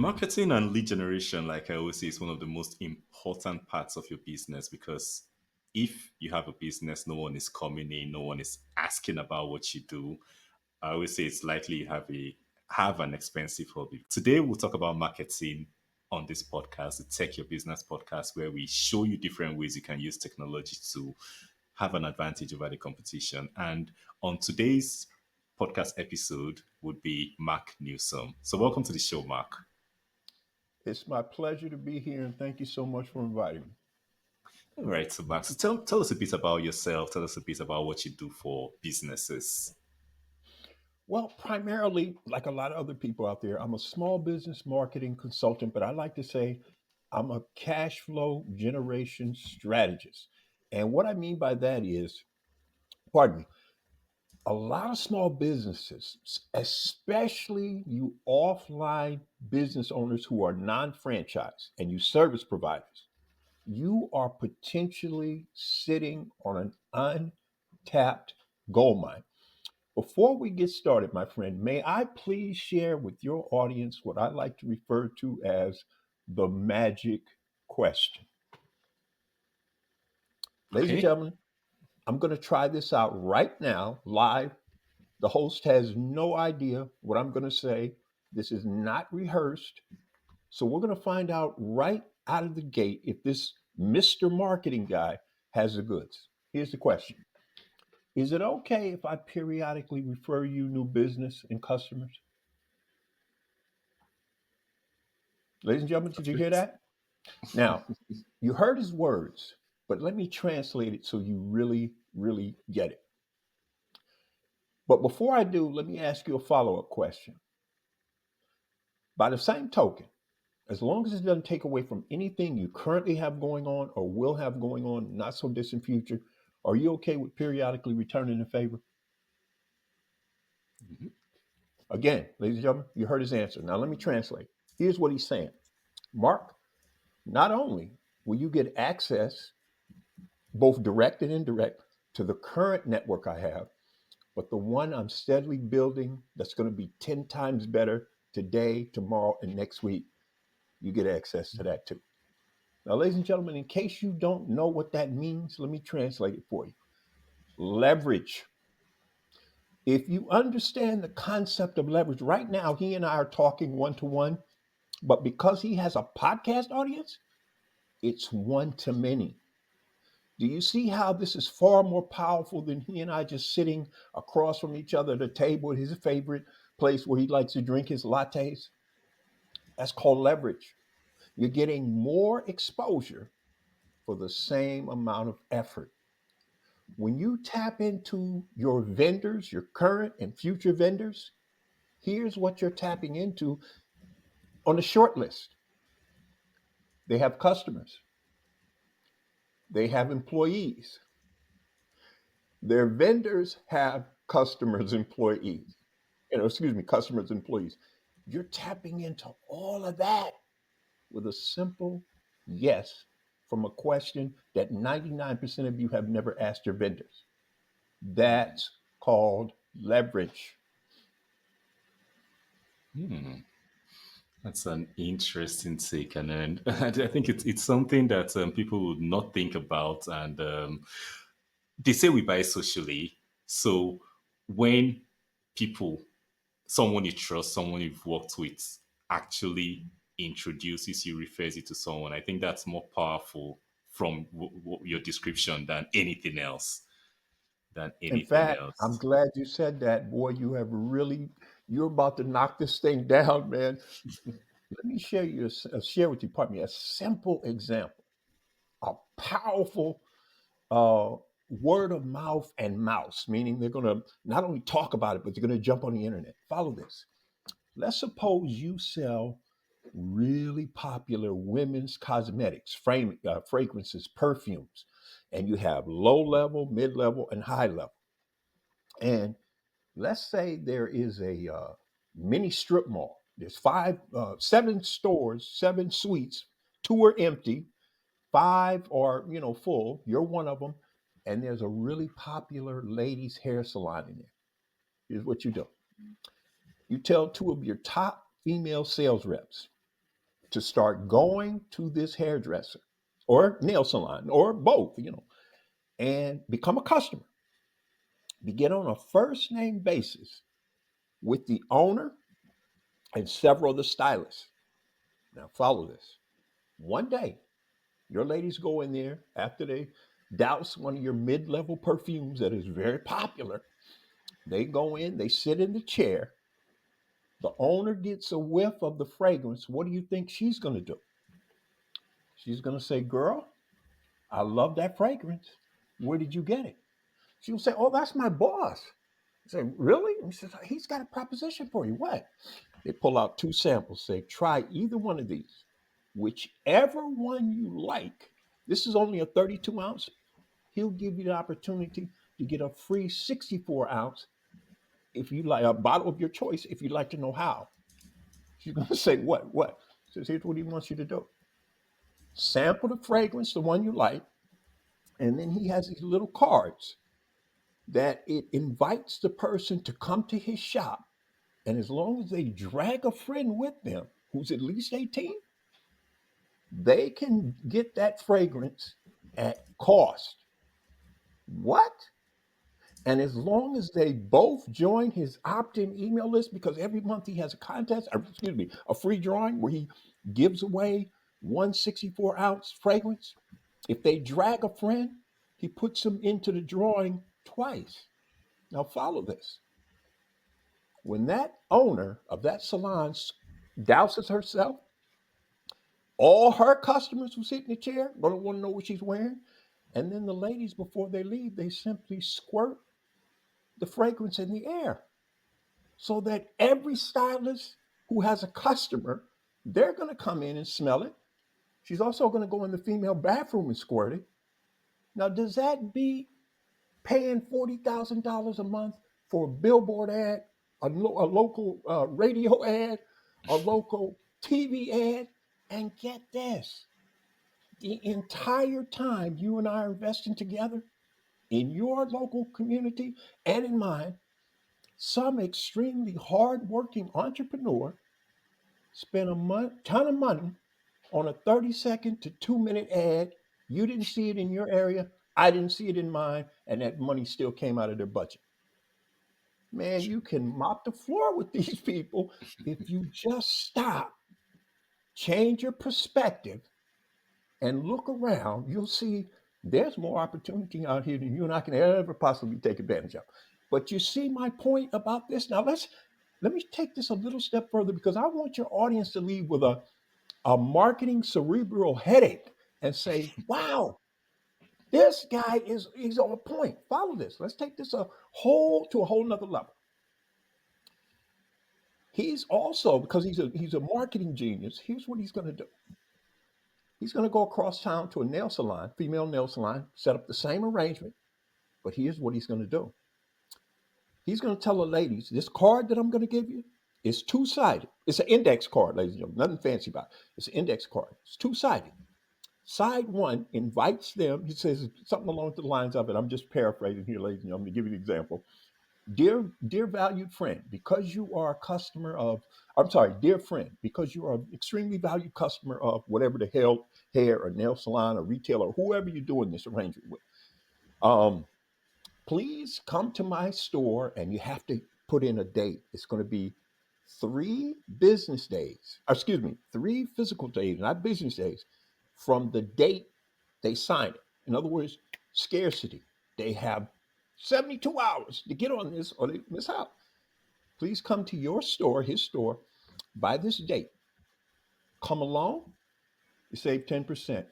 Marketing and lead generation, like I always say, is one of the most important parts of your business because if you have a business, no one is coming in, no one is asking about what you do. I always say it's likely you have an expensive hobby. Today we'll talk about marketing on this podcast, the Tech Your Business podcast, where we show you different ways you can use technology to have an advantage over the competition. And on today's podcast episode would be Mark Newsome. So welcome to the show, Mark. It's my pleasure to be here, and thank you so much for inviting me. All right, so Mark, so tell us a bit about yourself. Tell us a bit about what you do for businesses. Well, primarily, like a lot of other people out there, I'm a small business marketing consultant, but I like to say I'm a cash flow generation strategist. And what I mean by that is, pardon me, a lot of small businesses, especially you offline business owners who are non franchise and you service providers, you are potentially sitting on an untapped gold mine. Before we get started, my friend, may I please share with your audience what I like to refer to as the magic question? Ladies and Okay. gentlemen, I'm going to try this out right now, live. The host has no idea what I'm going to say. This is not rehearsed. So we're going to find out right out of the gate if this Mr. Marketing guy has the goods. Here's the question. Is it okay if I periodically refer you new business and customers? Ladies and gentlemen, did you hear Perfect. that? Now, you heard his words, but let me translate it so you really, really get it. But before I do, let me ask you a follow up question. By the same token, as long as it doesn't take away from anything you currently have going on or will have going on, not so distant future, are you okay with periodically returning the favor? Mhm. Again, ladies and gentlemen, you heard his answer. Now let me translate. Here's what he's saying. Mark, not only will you get access, both direct and indirect, to the current network I have, but the one I'm steadily building that's going to be 10 times better today, tomorrow, and next week, you get access to that too. Now, ladies and gentlemen, in case you don't know what that means, let me translate it for you. Leverage. If you understand the concept of leverage, right now, he and I are talking one to one, but because he has a podcast audience, it's one to many. Do you see how this is far more powerful than he and I just sitting across from each other at a table at his favorite place where he likes to drink his lattes? That's called leverage. You're getting more exposure for the same amount of effort. When you tap into your vendors, your current and future vendors, here's what you're tapping into on the short list. They have customers, they have employees. Their vendors have customers, employees. Excuse me, customers, employees. You're tapping into all of that with a simple yes from a question that 99% of you have never asked your vendors. That's called leverage. Hmm. That's an interesting take, and I think it's something that people would not think about. And they say we buy socially, so when people, someone you trust, someone you've worked with, actually introduces you, refers you to someone, I think that's more powerful from your description than anything else. Than In anything fact, I'm else. glad you said that. Boy, you're about to knock this thing down, man. Let me share with you, pardon me, a simple example, a powerful uh, word of mouth and mouse, meaning they're going to not only talk about it, but they're going to jump on the internet. Follow this. Let's suppose you sell really popular women's cosmetics, fragrances, perfumes, and you have low level, mid level, and high level. And let's say there is a mini strip mall. There's seven stores, seven suites. Two are empty, five are full. You're one of them, and there's a really popular ladies' hair salon in there. Here's what you do: you tell two of your top female sales reps. to start going to this hairdresser or nail salon or both, and become a customer. Begin on a first name basis with the owner and several of the stylists. Now, follow this. One day, your ladies go in there after they douse one of your mid level perfumes that is very popular. They go in, they sit in the chair. The owner gets a whiff of the fragrance. What do you think she's going to do? She's going to say, "Girl, I love that fragrance. Where did you get it?" She'll say, "Oh, that's my boss." I say, "Really?" He says, "He's got a proposition for you." What? They pull out two samples, say, "Try either one of these. Whichever one you like." This is only a 32 ounce. He'll give you the opportunity to get a free 64-ounce if you like, a bottle of your choice if you'd like to know how. She's going to say, "What? What?" He says, "Here's what he wants you to do. Sample the fragrance, the one you like, and then he has these little cards that it invites the person to come to his shop. And as long as they drag a friend with them who's at least 18, they can get that fragrance at cost." What? And as long as they both join his opt-in email list, because every month he has a contest, or excuse me, a free drawing where he gives away 164-ounce fragrance. If they drag a friend, he puts them into the drawing twice. Now follow this. When that owner of that salon douses herself, all her customers who sit in the chair gonna want to know what she's wearing. And then the ladies, before they leave, they simply squirt the fragrance in the air so that every stylist who has a customer, they're going to come in and smell it. She's also going to go in the female bathroom and squirt it. Now, does that beat paying $40,000 a month for a billboard ad, a local radio ad, a local TV ad? And get this, the entire time you and I are investing together in your local community and in mine, some extremely hardworking entrepreneur spent ton of money on a 30-second to 2-minute ad. You didn't see it in your area. I didn't see it in mine. And that money still came out of their budget. Man, you can mop the floor with these people if you just stop, change your perspective, and look around. You'll see there's more opportunity out here than you and I can ever possibly take advantage of. But you see my point about this? Now let me take this a little step further because I want your audience to leave with a marketing cerebral headache and say, "Wow, this guy he's on point." Follow this. Let's take this a whole nother level. He's also, because he's a marketing genius, here's what he's going to do. He's going to go across town to a nail salon, female nail salon, set up the same arrangement. But here's what he's going to do. He's going to tell the ladies, this card that I'm going to give you is two-sided. It's an index card, ladies and gentlemen. Nothing fancy about it. It's an index card. It's two-sided. Side one invites them. He says something along the lines of it. I'm just paraphrasing here, ladies and gentlemen, to give you an example. Dear valued friend, because you are a customer of, I'm sorry, dear friend, because you are an extremely valued customer of whatever the hell hair or nail salon or retailer or whoever you're doing this arrangement with, um, please come to my store and you have to put in a date. It's going to be 3 business days, or excuse me, 3 physical days, not business days, from the date they sign it. In other words, scarcity. They have 72 hours to get on this or they miss out. Please come to your store, his store, by this date. Come along, you save 10%.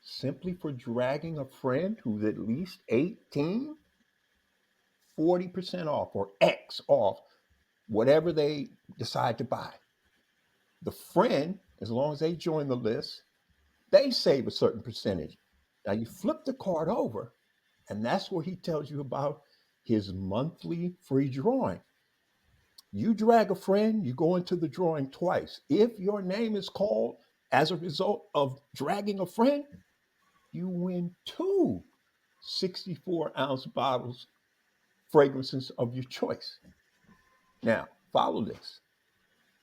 Simply for dragging a friend who's at least 18, 40% off or X off whatever they decide to buy. The friend, as long as they join the list, they save a certain percentage. Now you flip the card over, and that's where he tells you about his monthly free drawing. You drag a friend, you go into the drawing twice. If your name is called as a result of dragging a friend, you win two 64-ounce bottles, fragrances of your choice. Now, follow this.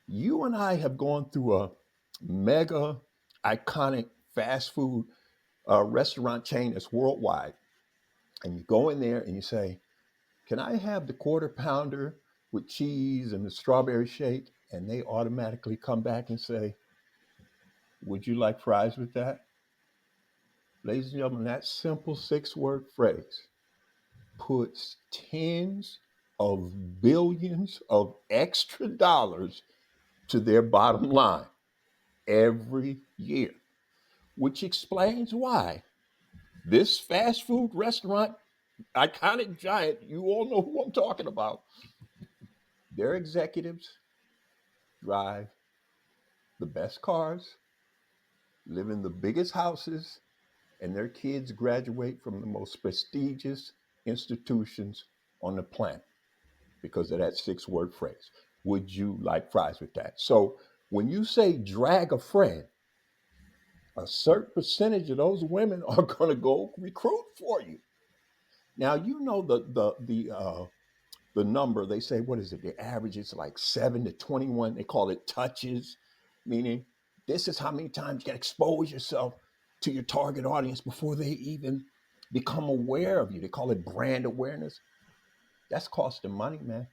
You and I have gone through mega iconic fast food restaurant chain that's worldwide. And you go in there and you say, "Can I have the quarter pounder with cheese and the strawberry shake?" And they automatically come back and say, "Would you like fries with that?" Ladies and gentlemen, that simple 6 word phrase puts tens of billions of extra dollars to their bottom line every year, which explains why this fast food restaurant, iconic giant, you all know who I'm talking about, their executives drive the best cars, live in the biggest houses, and their kids graduate from the most prestigious institutions on the planet because of that 6 word phrase. Would you like fries with that? So when you say drag a friend, a certain percentage of those women are going to go recruit for you. Now you know the number they say. What is it? The average is like 7 to 21. They call it touches, meaning this is how many times you can expose yourself to your target audience before they even become aware of you. They call it brand awareness. That's costing money, man.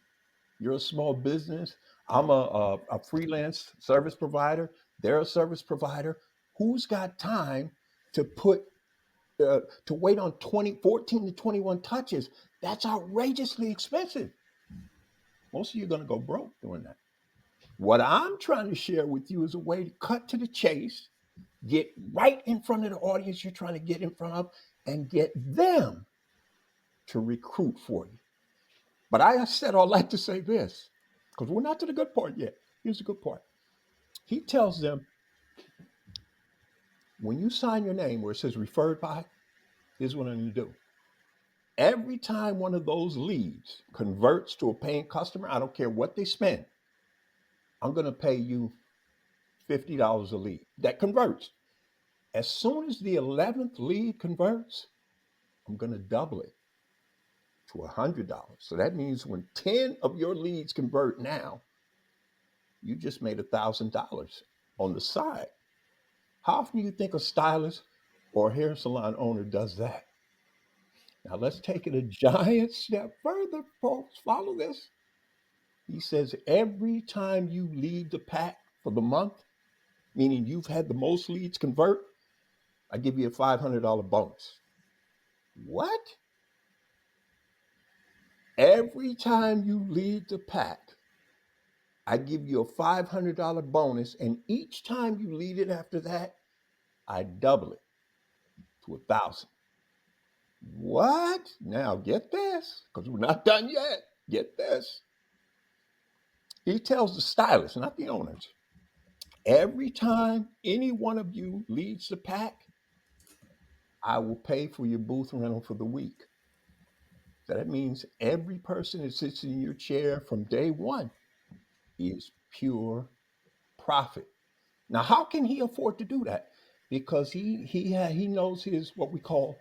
You're a small business. I'm a freelance service provider. They're a service provider. Who's got time to put to wait on 14 to 21 touches? That's outrageously expensive. Most of you are going to go broke doing that. What I'm trying to share with you is a way to cut to the chase, get right in front of the audience you're trying to get in front of, and get them to recruit for you. But I said I'd like to say this because we're not to the good part yet. Here's the good part. He tells them when you sign your name where it says referred by, here's what I'm going to do. Every time one of those leads converts to a paying customer, I don't care what they spend, I'm going to pay you $50 a lead. That converts. As soon as the 11th lead converts, I'm going to double it to $100. So that means when 10 of your leads convert now, you just made $1,000 on the side. How often do you think a stylist or a hair salon owner does that? Now let's take it a giant step further, folks. Follow this. He says every time you lead the pack for the month, meaning you've had the most leads convert, I give you a $500 bonus. What? Every time you lead the pack, I give you a $500 bonus, and each time you lead it after that, I double it to 1,000. What? Now get this, because we're not done yet. Get this. He tells the stylist, not the owners, every time any one of you leads the pack, I will pay for your booth rental for the week. So that means every person that sits in your chair from day one is pure profit. Now, how can he afford to do that? Because he knows his what we call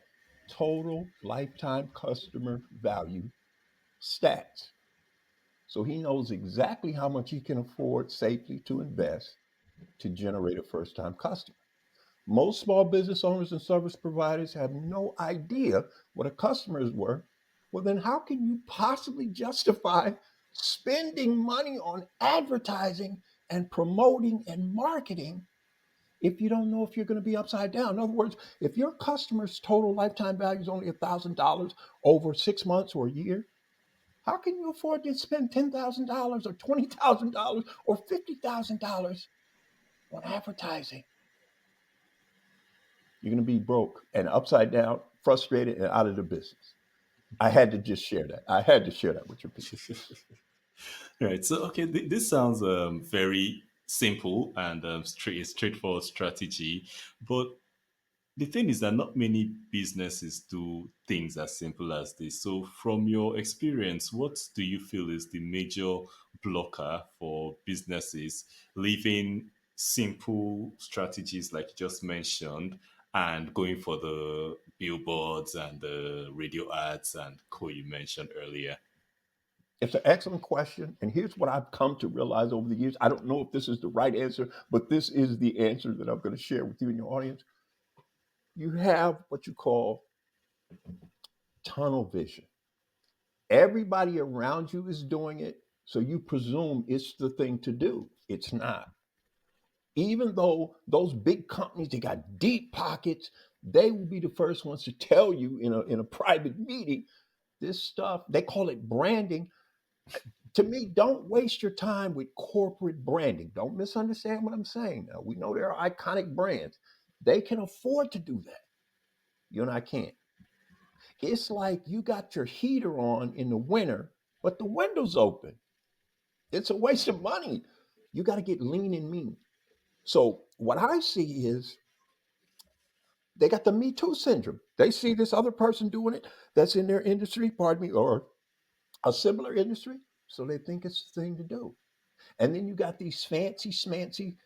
total lifetime customer value stats. So he knows exactly how much he can afford safely to invest to generate a first time customer. Most small business owners and service providers have no idea what a customer is worth. Well, then how can you possibly justify spending money on advertising and promoting and marketing if you don't know if you're going to be upside down? In other words, if your customer's total lifetime value is only $1,000 over 6 months or a year, how can you afford to spend $10,000 or $20,000 or $50,000 on advertising? You're going to be broke and upside down, frustrated, and out of the business. I had to just share that. I had to share that with your people. Right. So, okay, this sounds very simple and straightforward strategy, but the thing is that not many businesses do things as simple as this. So, from your experience, what do you feel is the major blocker for businesses leaving simple strategies like you just mentioned and going for the billboards and the radio ads and co you mentioned earlier? It's an excellent question. And here's what I've come to realize over the years. I don't know if this is the right answer, but this is the answer that I'm going to share with you and your audience. You have what you call tunnel vision. Everybody around you is doing it, so you presume it's the thing to do. It's not. Even though those big companies, they got deep pockets, they will be the first ones to tell you in a private meeting this stuff. They call it branding. To me, don't waste your time with corporate branding. Don't misunderstand what I'm saying. Now, we know there are iconic brands. They can afford to do that. You and I can't. It's like you got your heater on in the winter, but the window's open. It's a waste of money. You got to get lean and mean. So what I see is they got the Me Too syndrome. They see this other person doing it that's in their industry, pardon me, or a similar industry. So they think it's the thing to do. And then you got these fancy schmancy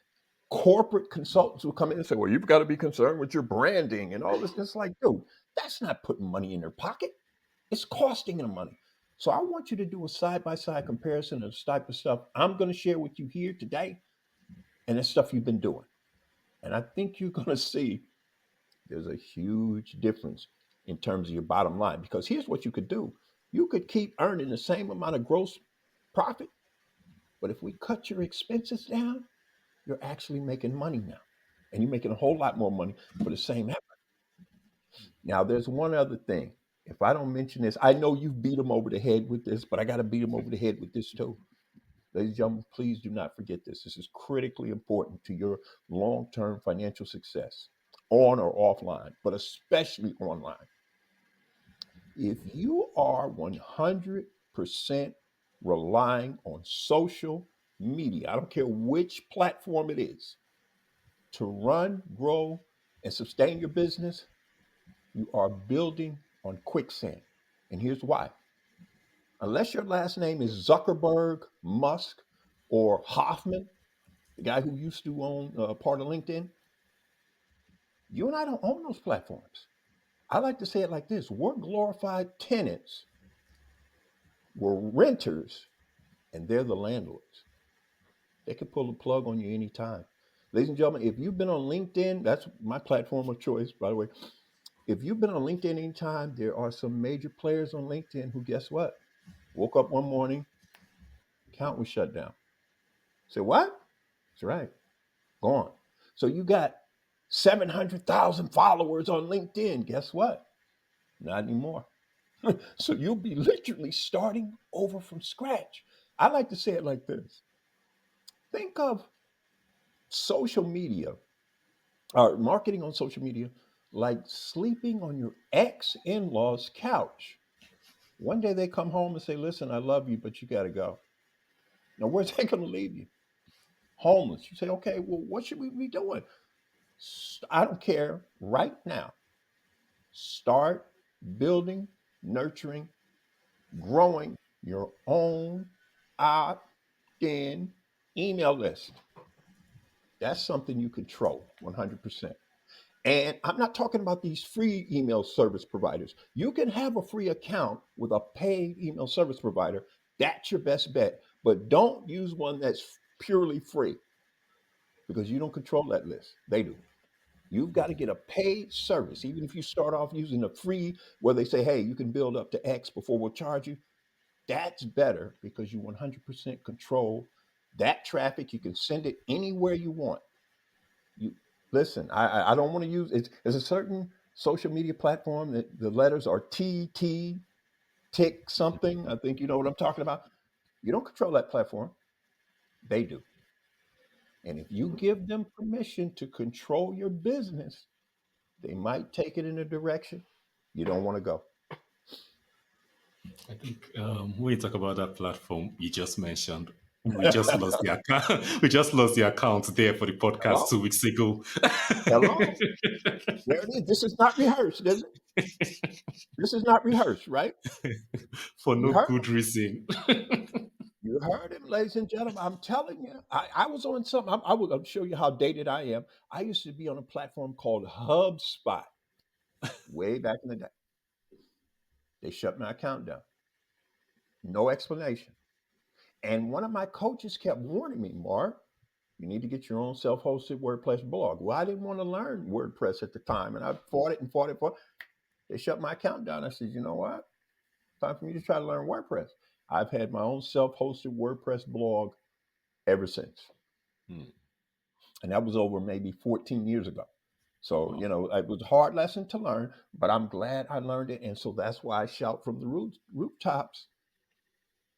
corporate consultants who come in and say, well, you've got to be concerned with your branding and all this. It's like, dude, that's not putting money in their pocket. It's costing them money. So I want you to do a side by side comparison of this type of stuff I'm going to share with you here today and the stuff you've been doing. And I think you're going to see there's a huge difference in terms of your bottom line. Because here's what you could do: you could keep earning the same amount of gross profit, but if we cut your expenses down, you're actually making money now. And you're making a whole lot more money for the same effort. Now, there's one other thing. If I don't mention this, I know you've beat them over the head with this, but I got to beat them over the head with this too. Ladies and gentlemen, please do not forget this. This is critically important to your long term financial success, on or offline, but especially online. If you are 100% relying on social media, I don't care which platform it is, to run, grow, and sustain your business, you are building on quicksand. And here's why. Unless your last name is Zuckerberg, Musk, or Hoffman, the guy who used to own part of LinkedIn, you and I don't own those platforms. I like to say it like this: we're glorified tenants, we're renters, and they're the landlords. They can pull the plug on you anytime. Ladies and gentlemen, if you've been on LinkedIn, that's my platform of choice, by the way. If you've been on LinkedIn anytime, there are some major players on LinkedIn who, guess what? Woke up one morning, account was shut down. Say, what? That's right, gone. So you got 700,000 followers on LinkedIn. Guess what? Not anymore. So you'll be literally starting over from scratch. I like to say it like this: think of social media or marketing on social media like sleeping on your ex in law's couch. One day they come home and say, listen, I love you, but you got to go. Now, where's they going to leave you? Homeless. You say, okay, well, what should we be doing? I don't care. Right now, start building, nurturing, growing your own opt in email list. That's something you control 100%. And I'm not talking about these free email service providers. You can have a free account with a paid email service provider. That's your best bet. But don't use one that's purely free because you don't control that list. They do. You've got to get a paid service. Even if you start off using a free where they say, hey, you can build up to X before we'll charge you, that's better because you 100% control that traffic. You can send it anywhere you want. You listen. I don't want to use it. There's a certain social media platform that the letters are TT tick something. I think you know what I'm talking about. You don't control that platform. They do. And if you give them permission to control your business, they might take it in a direction you don't want to go. I think when you talk about that platform you just mentioned, we just lost the account. We just lost the account there for the podcast Hello, 2 weeks ago. hello. There it is. This is not rehearsed, is it? This is not rehearsed, right? For You no heard good reason. You heard him, ladies and gentlemen. I'm telling you, I was on something. I will I'll show you how dated I am. I used to be on a platform called HubSpot way back in the day. They shut my account down. No explanation. And one of my coaches kept warning me, Mark, you need to get your own self-hosted WordPress blog. Well, I didn't want to learn WordPress at the time, and I fought it and fought it. And fought it. They shut my account down. I said, you know what? Time for me to try to learn WordPress. I've had my own self-hosted WordPress blog ever since, Hmm. and that was over maybe 14 years ago. So Wow. it was a hard lesson to learn, but I'm glad I learned it, and so that's why I shout from the rooftops.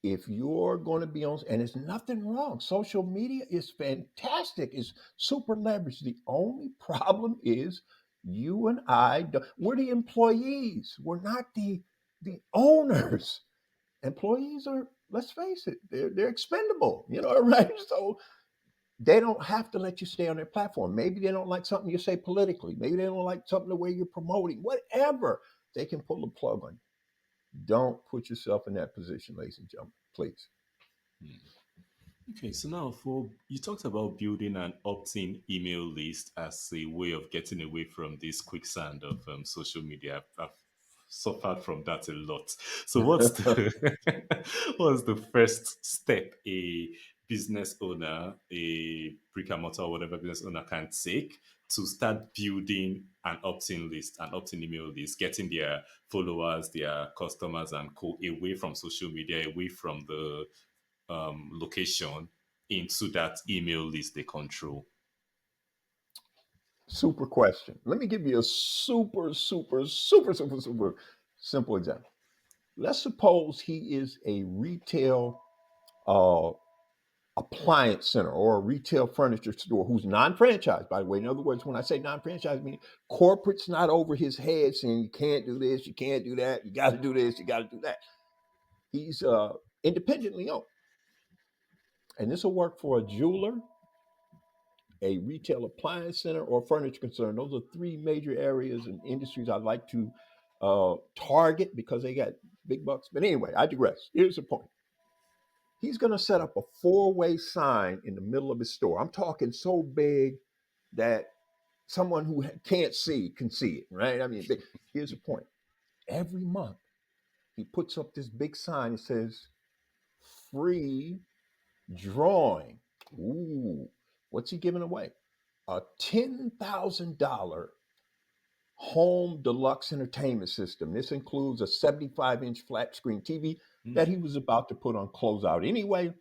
If you're going to be on, and there's nothing wrong, social media is fantastic, it's super leveraged. The only problem is you and we're the employees, we're not the owners. Employees are, let's face it, they're expendable, right? So they don't have to let you stay on their platform. Maybe they don't like something you say politically, maybe they don't like something the way you're promoting, whatever. They can pull the plug on you. Don't put yourself in that position, ladies and gentlemen, please. Okay, so now for you talked about building an opt-in email list as a way of getting away from this quicksand of social media. I've suffered from that a lot. So what's the what's the first step a business owner, a brick and mortar, or whatever business owner can take to start building an opt-in list, an opt-in email list, getting their followers, their customers, and co away from social media, away from the location into that email list they control. Super question. Let me give you a super simple example. Let's suppose he is a retail uh, appliance center or a retail furniture store who's non-franchised, by the way. In other words, when I say non-franchised, I mean corporate's not over his head saying you can't do this, you can't do that, you got to do this, you got to do that. He's independently owned. And this will work for a jeweler, a retail appliance center, or furniture concern. Those are three major areas and industries I like to target because they got big bucks. But anyway, I digress. Here's the point. He's going to set up a four-way sign in the middle of his store. I'm talking so big that someone who can't see can see it, right? I mean, here's the point. Every month, he puts up this big sign that says free drawing. Ooh, what's he giving away? A $10,000 home deluxe entertainment system. This includes a 75-inch flat screen TV Hmm. that he was about to put on closeout anyway,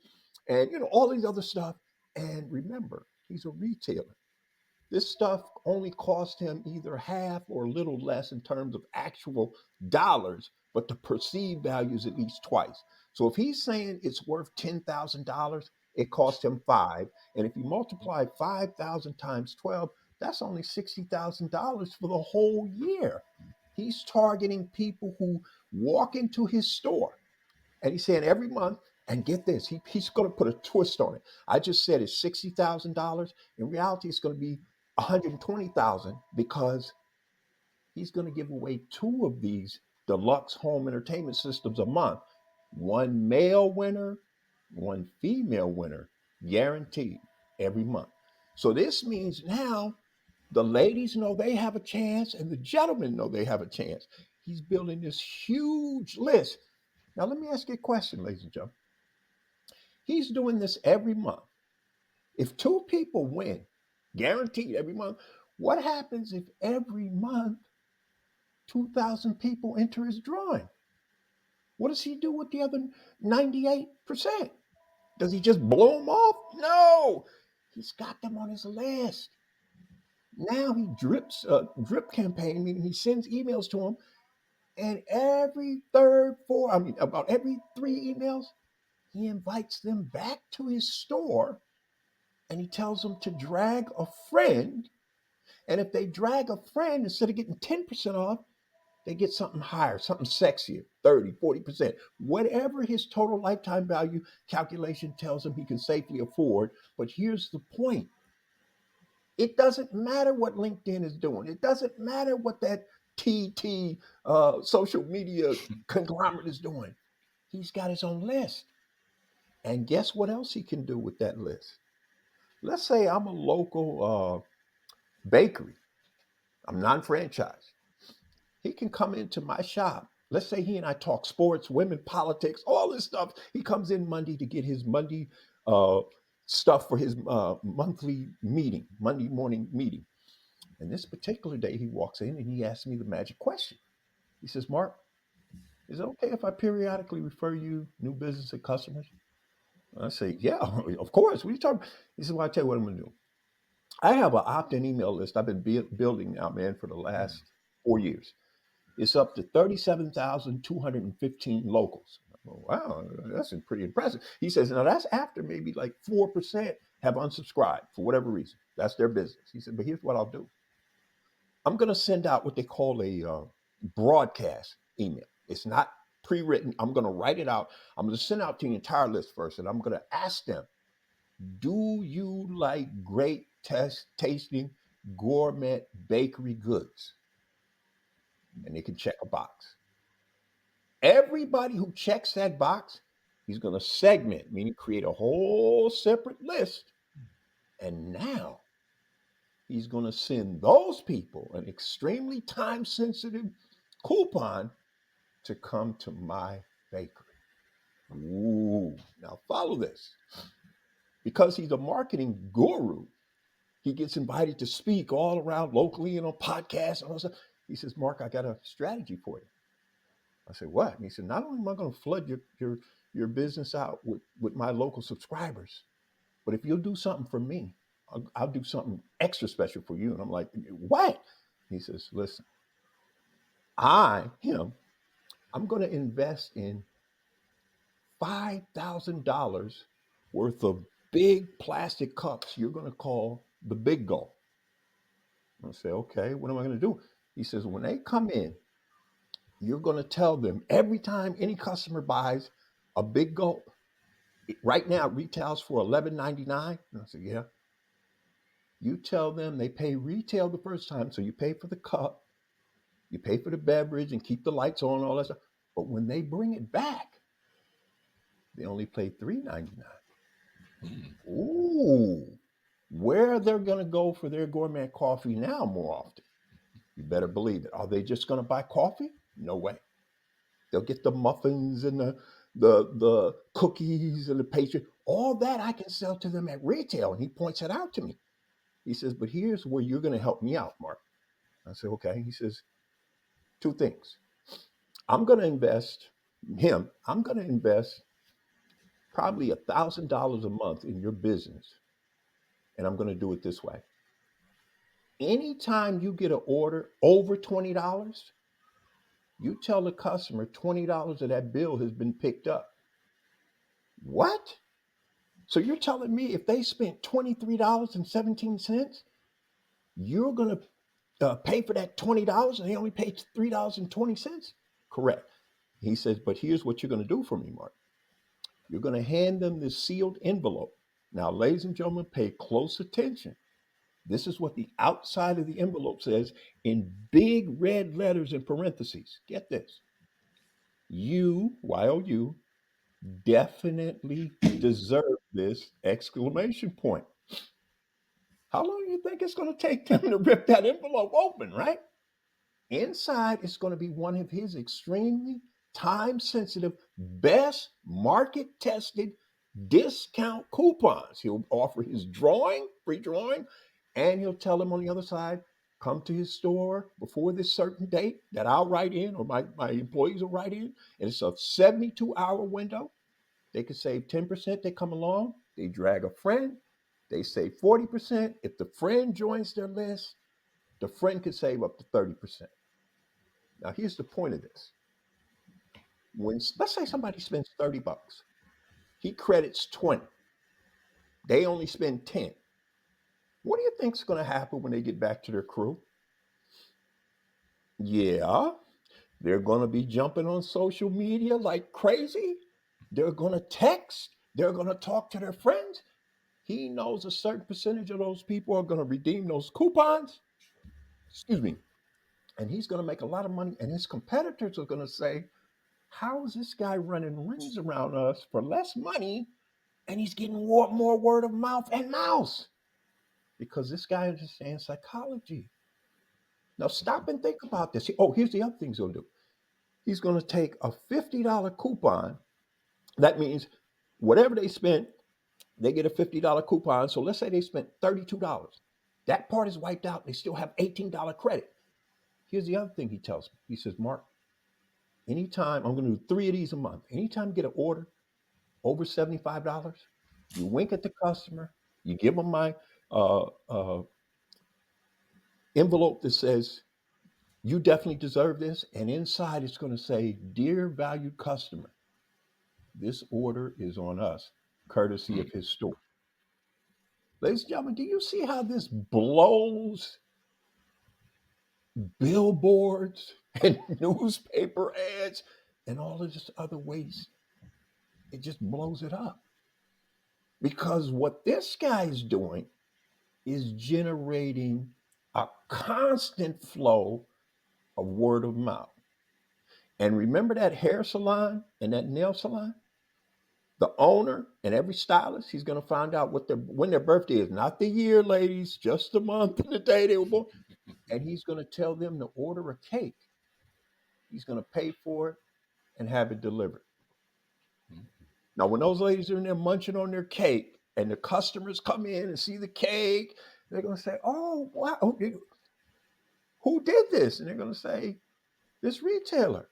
and all these other stuff. And remember, he's a retailer. This stuff only cost him either half or a little less in terms of actual dollars, but the perceived value is at least twice. So if he's saying it's worth $10,000, it cost him five. And if you multiply 5,000 times 12, that's only $60,000 for the whole year. He's targeting people who walk into his store, and he's saying every month, and get this, he's going to put a twist on it. I just said it's $60,000. In reality, it's going to be 120,000 because he's going to give away two of these deluxe home entertainment systems a month. One male winner, one female winner, guaranteed every month. So this means now the ladies know they have a chance and the gentlemen know they have a chance. He's building this huge list. Now, let me ask you a question, ladies and gentlemen. He's doing this every month. If two people win, guaranteed every month, what happens if every month 2,000 people enter his drawing? What does he do with the other 98%? Does he just blow them off? No, he's got them on his list. Now he drip campaign, meaning he sends emails to them, and every about every three emails, he invites them back to his store and he tells them to drag a friend. And if they drag a friend, instead of getting 10% off, they get something higher, something sexier, 30, 40%, whatever his total lifetime value calculation tells him he can safely afford. But here's the point. It doesn't matter what LinkedIn is doing. It doesn't matter what that TT social media conglomerate is doing. He's got his own list. And guess what else he can do with that list? Let's say I'm a local bakery. I'm non-franchised. He can come into my shop Let's say he and I talk sports, women, politics, all this stuff. He comes in Monday to get his Monday uh, stuff for his monthly meeting, Monday morning meeting. And this particular day, he walks in and he asks me the magic question. He says, Mark, is it okay if I periodically refer you new business and customers? I say, yeah, of course. What are you talking about? He says, well, I'll tell you what I'm going to do. I have an opt-in email list I've been building now, man, for the last 4 years. It's up to 37,215 locals. Well, wow, that's pretty impressive. He says, now that's after maybe like 4% have unsubscribed for whatever reason. That's their business. He said, but here's what I'll do. I'm going to send out what they call a broadcast email. It's not pre-written. I'm going to write it out. I'm going to send out to the entire list first, and I'm going to ask them, do you like great tasting gourmet bakery goods? And they can check a box. Everybody who checks that box, he's going to segment, meaning create a whole separate list. And now he's going to send those people an extremely time sensitive coupon to come to my bakery. Ooh, now follow this. Because he's a marketing guru, he gets invited to speak all around locally and on podcasts and all that stuff. He says, Mark, I got a strategy for you. I said, what? And he said, not only am I going to flood your business out with my local subscribers, but if you'll do something for me, I'll do something extra special for you. And I'm like, what? He says, listen, I'm going to invest in $5,000 worth of big plastic cups you're going to call the big gulp. I say, okay, what am I going to do? He says, when they come in, you're going to tell them every time any customer buys a big gulp, right now it retails for $11.99. And I said, yeah. You tell them they pay retail the first time, so you pay for the cup, you pay for the beverage and keep the lights on, all that stuff. But when they bring it back, they only pay $3.99. Ooh, where they're going to go for their gourmet coffee now more often? You better believe it. Are they just going to buy coffee? No way. They'll get the muffins and the cookies and the pastry. All that I can sell to them at retail. And he points it out to me. He says, but here's where you're going to help me out, Mark. I said, okay. He says, two things. I'm going to invest probably $1,000 a month in your business. And I'm going to do it this way. Anytime you get an order over $20, you tell the customer $20 of that bill has been picked up. What? So you're telling me if they spent $23.17, you're going to pay for that $20 and they only paid $3.20? Correct. He says, but here's what you're going to do for me, Mark. You're going to hand them this sealed envelope. Now, ladies and gentlemen, pay close attention. This is what the outside of the envelope says in big red letters in parentheses. Get this. You, Y-O-U, definitely deserve this exclamation point. How long do you think it's going to take them to rip that envelope open, right? Inside is going to be one of his extremely time sensitive, best market tested discount coupons. He'll offer his drawing, free drawing, and he'll tell them on the other side, come to his store before this certain date that I'll write in or my employees will write in. And it's a 72-hour window. They could save 10%. They come along, they drag a friend, they save 40%. If the friend joins their list, the friend could save up to 30%. Now, here's the point of this. When let's say somebody spends $30, he credits 20. They only spend 10. What do you think's going to happen when they get back to their crew? Yeah, they're going to be jumping on social media like crazy. They're going to text. They're going to talk to their friends. He knows a certain percentage of those people are going to redeem those coupons. Excuse me. And he's going to make a lot of money. And his competitors are going to say, how is this guy running rings around us for less money and he's getting more word of mouth and mouse? Because this guy understands psychology. Now stop and think about this. Oh, here's the other things he'll do. He's going to take a $50 coupon. That means whatever they spent, they get a $50 coupon. So let's say they spent $32. That part is wiped out. They still have $18 credit. Here's the other thing he tells me. He says, Mark, anytime I'm going to do three of these a month, anytime you get an order over $75, you wink at the customer, you give them my uh, uh, envelope that says, you definitely deserve this. And inside it's going to say, Dear valued customer, this order is on us, courtesy of Mm. his store. Ladies and gentlemen, do you see how this blows billboards and newspaper ads and all of this other waste? It just blows it up. Because what this guy is doing is generating a constant flow of word of mouth. And remember that hair salon and that nail salon? The owner and every stylist, he's going to find out what their when their birthday is, not the year, ladies, just the month and the day they were born. And he's going to tell them to order a cake. He's going to pay for it and have it delivered. Now, when those ladies are in there munching on their cake and the customers come in and see the cake, they're going to say, "Oh, wow, who did this?" And they're going to say, "This retailer."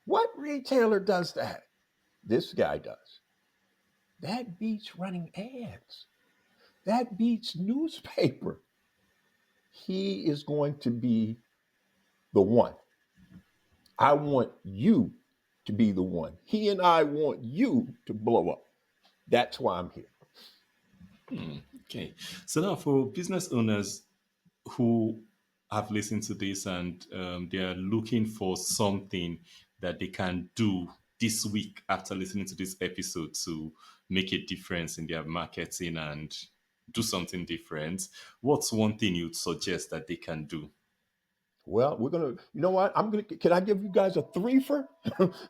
What retailer does that? This guy does. That beats running ads. That beats newspaper. He is going to be the one. I want you to be the one. He and I want you to blow up. That's why I'm here. Okay. So now for business owners who have listened to this and they are looking for something that they can do this week after listening to this episode to make a difference in their marketing and do something different, what's one thing you'd suggest that they can do? Well, we're gonna. You know what? I'm gonna. Can I give you guys a threefer?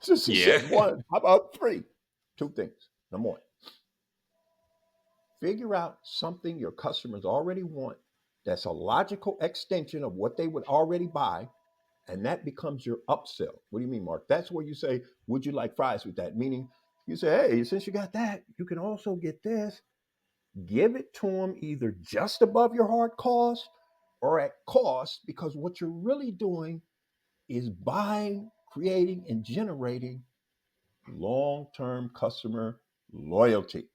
Since he Yeah. said one, how about three? Two things. Number one, figure out something your customers already want that's a logical extension of what they would already buy, and that becomes your upsell. What do you mean, Mark? That's where you say, "Would you like fries with that?" Meaning, you say, "Hey, since you got that, you can also get this." Give it to them either just above your hard cost or at cost, because what you're really doing is buying, creating, and generating long term customer loyalty.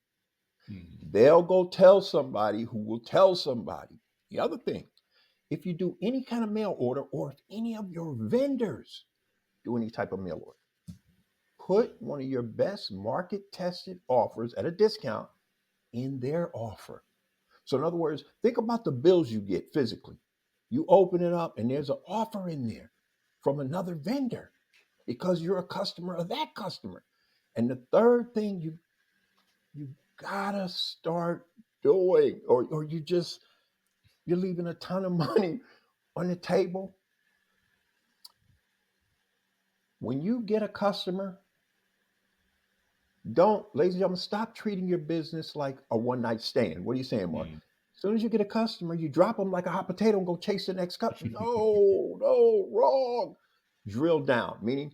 Mm. They'll go tell somebody who will tell somebody. The other thing, if you do any kind of mail order or if any of your vendors do any type of mail order, put one of your best market tested offers at a discount in their offer. So, in other words, think about the bills you get physically. You open it up and there's an offer in there from another vendor because you're a customer of that customer. And the third thing you gotta start doing, or you're leaving a ton of money on the table. When you get a customer, don't, ladies and gentlemen, stop treating your business like a one night stand. What are you saying, Mark? Mm. As soon as you get a customer, you drop them like a hot potato and go chase the next customer. No, no, wrong. Drill down, meaning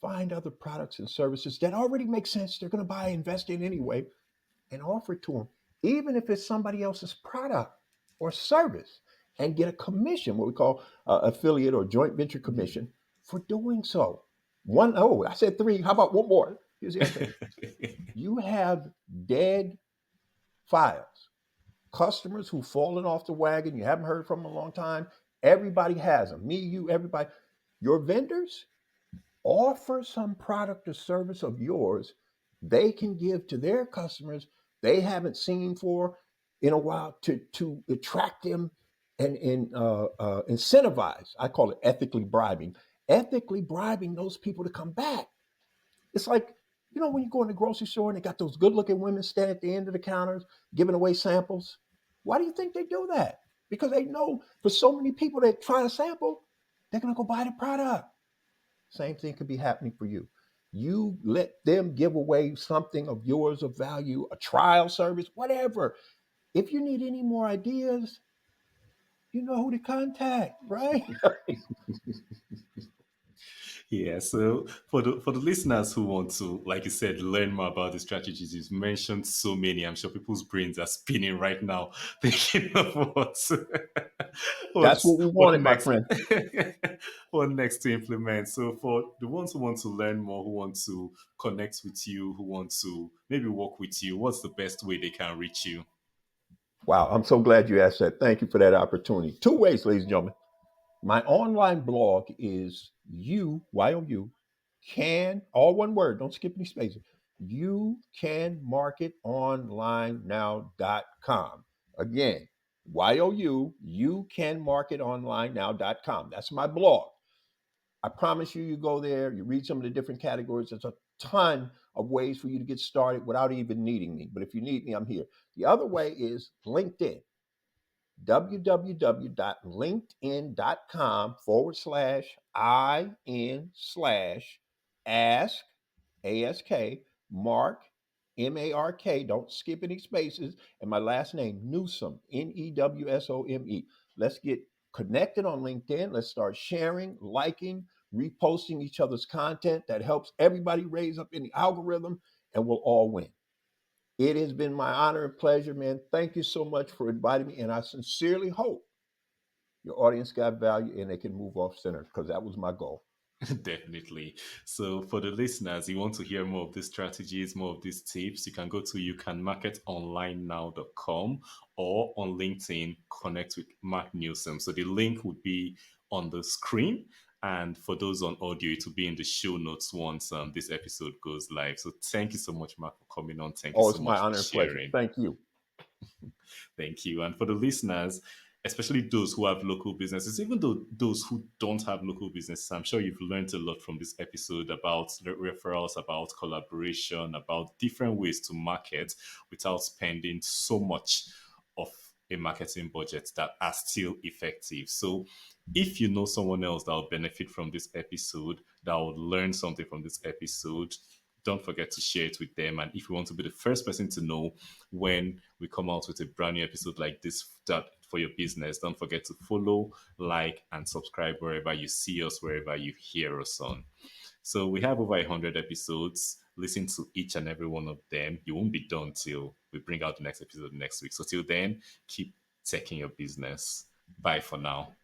find other products and services that already make sense. They're going to buy, invest in anyway, and offer it to them, even if it's somebody else's product or service, and get a commission, what we call affiliate or joint venture commission for doing so. One, oh, I said three. How about one more? Here's the other thing. You have dead files, customers who've fallen off the wagon, you haven't heard from them in a long time. Everybody has them. Me, you, everybody. Your vendors offer some product or service of yours they can give to their customers they haven't seen for in a while to attract them and incentivize. I call it ethically bribing those people to come back. It's like, when you go in the grocery store and they got those good looking women standing at the end of the counters giving away samples. Why do you think they do that? Because they know for so many people that try a sample, they're going to go buy the product. Same thing could be happening for you. You let them give away something of yours of value, a trial service, whatever. If you need any more ideas, you know who to contact, right? Yeah, so for the listeners who want to, like you said, learn more about the strategies, you've mentioned so many. I'm sure people's brains are spinning right now, thinking of That's what's what we what wanted, my next, friend. what next to implement. So for the ones who want to learn more, who want to connect with you, who want to maybe work with you, what's the best way they can reach you? Wow, I'm so glad you asked that. Thank you for that opportunity. Two ways, ladies and gentlemen. My online blog is you can, all one word, don't skip any spaces. You can market online now.com. Again, you can market online now.com. That's my blog. I promise you, you go there, you read some of the different categories. There's a ton of ways for you to get started without even needing me. But if you need me, I'm here. The other way is LinkedIn, www.linkedin.com/IN slash ask, ASK, Mark, MARK. Don't skip any spaces. And my last name, Newsome, NEWSOME. Let's get connected on LinkedIn. Let's start sharing, liking, reposting each other's content. That helps everybody raise up in the algorithm, and we'll all win. It has been my honor and pleasure, man. Thank you so much for inviting me. And I sincerely hope your audience got value and they can move off center because that was my goal. Definitely. So for the listeners, you want to hear more of these strategies, more of these tips, you can go to youcanmarketonlinenow.com or on LinkedIn, connect with Mark Newsome. So the link would be on the screen. And for those on audio, it will be in the show notes once this episode goes live. So thank you so much, Mark, for coming on. Thank you Oh, so it's my much for honor and pleasure. sharing. Thank you. Thank you. And for the listeners, especially those who have local businesses, even though those who don't have local businesses, I'm sure you've learned a lot from this episode about referrals, about collaboration, about different ways to market without spending so much of a marketing budget that are still effective. So if you know someone else that will benefit from this episode, that will learn something from this episode, don't forget to share it with them. And if you want to be the first person to know when we come out with a brand new episode like this that for your business, don't forget to follow, like, and subscribe wherever you see us, wherever you hear us on. So we have over 100 episodes. Listen to each and every one of them. You won't be done till we bring out the next episode next week. So till then, keep taking your business. Bye for now.